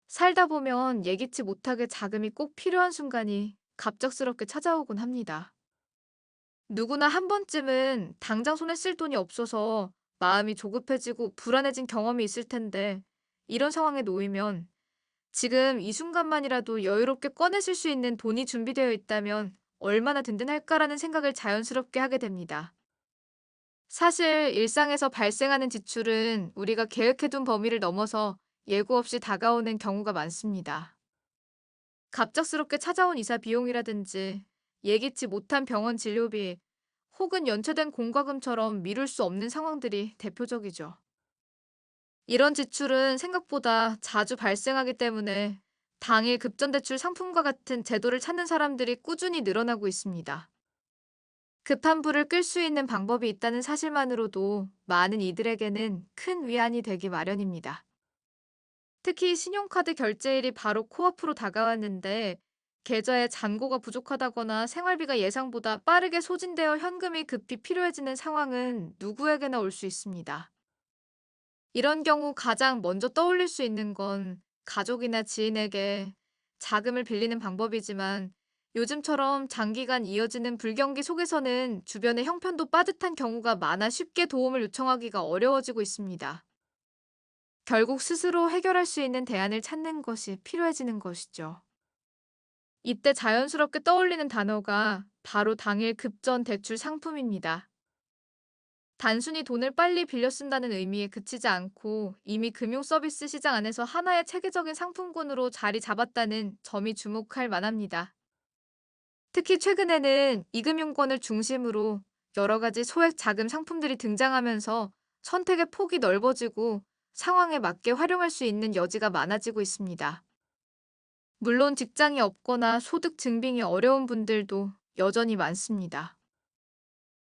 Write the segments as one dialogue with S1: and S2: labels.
S1: 살다 보면 예기치 못하게 자금이 꼭 필요한 순간이 갑작스럽게 찾아오곤 합니다. 누구나 한 번쯤은 당장 손에 쓸 돈이 없어서 마음이 조급해지고 불안해진 경험이 있을 텐데, 이런 상황에 놓이면 지금 이 순간만이라도 여유롭게 꺼내실 수 있는 돈이 준비되어 있다면 얼마나 든든할까라는 생각을 자연스럽게 하게 됩니다. 사실 일상에서 발생하는 지출은 우리가 계획해둔 범위를 넘어서 예고 없이 다가오는 경우가 많습니다. 갑작스럽게 찾아온 이사 비용이라든지 예기치 못한 병원 진료비, 혹은 연체된 공과금처럼 미룰 수 없는 상황들이 대표적이죠. 이런 지출은 생각보다 자주 발생하기 때문에 당일 급전대출 상품과 같은 제도를 찾는 사람들이 꾸준히 늘어나고 있습니다. 급한 불을 끌 수 있는 방법이 있다는 사실만으로도 많은 이들에게는 큰 위안이 되기 마련입니다. 특히 신용카드 결제일이 바로 코앞으로 다가왔는데, 계좌에 잔고가 부족하다거나 생활비가 예상보다 빠르게 소진되어 현금이 급히 필요해지는 상황은 누구에게나 올 수 있습니다. 이런 경우 가장 먼저 떠올릴 수 있는 건 가족이나 지인에게 자금을 빌리는 방법이지만, 요즘처럼 장기간 이어지는 불경기 속에서는 주변의 형편도 빠듯한 경우가 많아 쉽게 도움을 요청하기가 어려워지고 있습니다. 결국 스스로 해결할 수 있는 대안을 찾는 것이 필요해지는 것이죠. 이때 자연스럽게 떠올리는 단어가 바로 당일 급전 대출 상품입니다. 단순히 돈을 빨리 빌려 쓴다는 의미에 그치지 않고 이미 금융 서비스 시장 안에서 하나의 체계적인 상품군으로 자리 잡았다는 점이 주목할 만합니다. 특히 최근에는 이금융권을 중심으로 여러 가지 소액 자금 상품들이 등장하면서 선택의 폭이 넓어지고 상황에 맞게 활용할 수 있는 여지가 많아지고 있습니다. 물론 직장이 없거나 소득 증빙이 어려운 분들도 여전히 많습니다.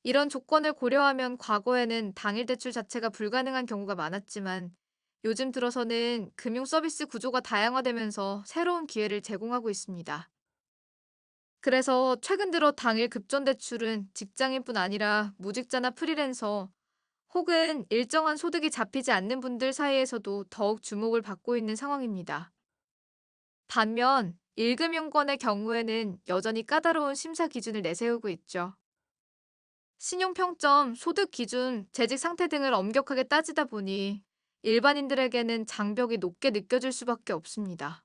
S1: 이런 조건을 고려하면 과거에는 당일 대출 자체가 불가능한 경우가 많았지만, 요즘 들어서는 금융 서비스 구조가 다양화되면서 새로운 기회를 제공하고 있습니다. 그래서 최근 들어 당일 급전 대출은 직장인뿐 아니라 무직자나 프리랜서, 혹은 일정한 소득이 잡히지 않는 분들 사이에서도 더욱 주목을 받고 있는 상황입니다. 반면 1금융권의 경우에는 여전히 까다로운 심사 기준을 내세우고 있죠. 신용평점, 소득 기준, 재직 상태 등을 엄격하게 따지다 보니 일반인들에게는 장벽이 높게 느껴질 수밖에 없습니다.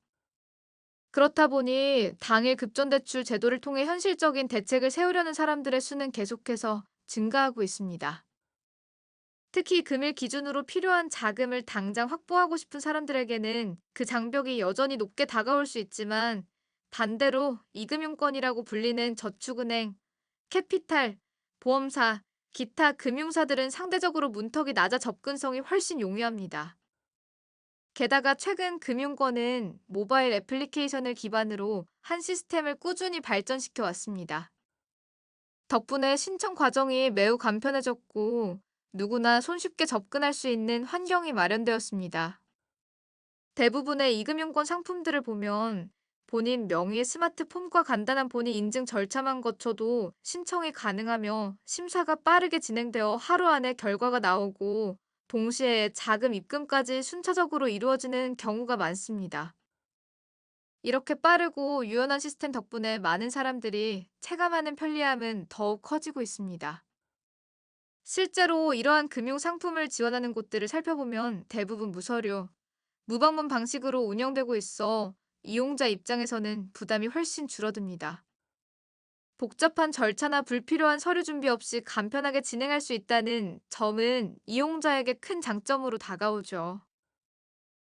S1: 그렇다 보니 당일 급전대출 제도를 통해 현실적인 대책을 세우려는 사람들의 수는 계속해서 증가하고 있습니다. 특히 금일 기준으로 필요한 자금을 당장 확보하고 싶은 사람들에게는 그 장벽이 여전히 높게 다가올 수 있지만, 반대로 이금융권이라고 불리는 저축은행, 캐피탈, 보험사, 기타 금융사들은 상대적으로 문턱이 낮아 접근성이 훨씬 용이합니다. 게다가 최근 금융권은 모바일 애플리케이션을 기반으로 한 시스템을 꾸준히 발전시켜 왔습니다. 덕분에 신청 과정이 매우 간편해졌고 누구나 손쉽게 접근할 수 있는 환경이 마련되었습니다. 대부분의 이금융권 상품들을 보면 본인 명의의 스마트폰과 간단한 본인 인증 절차만 거쳐도 신청이 가능하며 심사가 빠르게 진행되어 하루 안에 결과가 나오고 동시에 자금 입금까지 순차적으로 이루어지는 경우가 많습니다. 이렇게 빠르고 유연한 시스템 덕분에 많은 사람들이 체감하는 편리함은 더욱 커지고 있습니다. 실제로 이러한 금융 상품을 지원하는 곳들을 살펴보면 대부분 무서류, 무방문 방식으로 운영되고 있어 이용자 입장에서는 부담이 훨씬 줄어듭니다. 복잡한 절차나 불필요한 서류 준비 없이 간편하게 진행할 수 있다는 점은 이용자에게 큰 장점으로 다가오죠.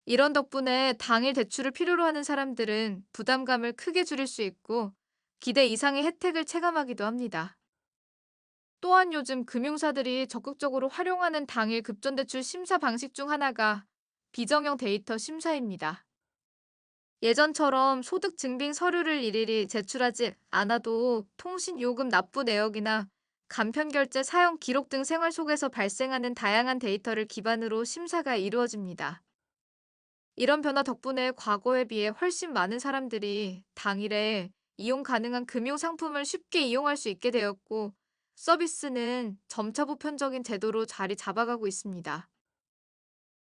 S1: 이런 덕분에 당일 대출을 필요로 하는 사람들은 부담감을 크게 줄일 수 있고 기대 이상의 혜택을 체감하기도 합니다. 또한 요즘 금융사들이 적극적으로 활용하는 당일 급전대출 심사 방식 중 하나가 비정형 데이터 심사입니다. 예전처럼 소득 증빙 서류를 일일이 제출하지 않아도 통신 요금 납부 내역이나 간편 결제 사용 기록 등 생활 속에서 발생하는 다양한 데이터를 기반으로 심사가 이루어집니다. 이런 변화 덕분에 과거에 비해 훨씬 많은 사람들이 당일에 이용 가능한 금융 상품을 쉽게 이용할 수 있게 되었고, 서비스는 점차 보편적인 제도로 자리 잡아가고 있습니다.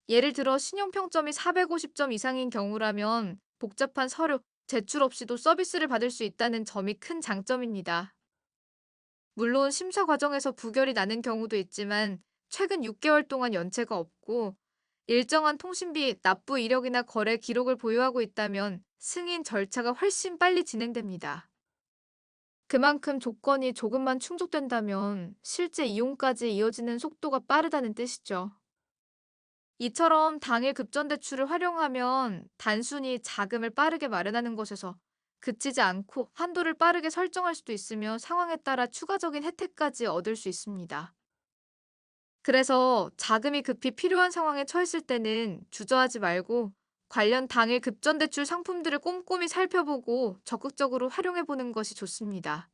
S1: 예를 들어 신용평점이 450점 이상인 경우라면 복잡한 서류, 제출 없이도 서비스를 받을 수 있다는 점이 큰 장점입니다. 물론 심사 과정에서 부결이 나는 경우도 있지만 최근 6개월 동안 연체가 없고 일정한 통신비, 납부 이력이나 거래 기록을 보유하고 있다면 승인 절차가 훨씬 빨리 진행됩니다. 그만큼 조건이 조금만 충족된다면 실제 이용까지 이어지는 속도가 빠르다는 뜻이죠. 이처럼 당일 급전대출을 활용하면 단순히 자금을 빠르게 마련하는 것에서 그치지 않고 한도를 빠르게 설정할 수도 있으며 상황에 따라 추가적인 혜택까지 얻을 수 있습니다. 그래서 자금이 급히 필요한 상황에 처했을 때는 주저하지 말고 관련 당일 급전대출 상품들을 꼼꼼히 살펴보고 적극적으로 활용해 보는 것이 좋습니다.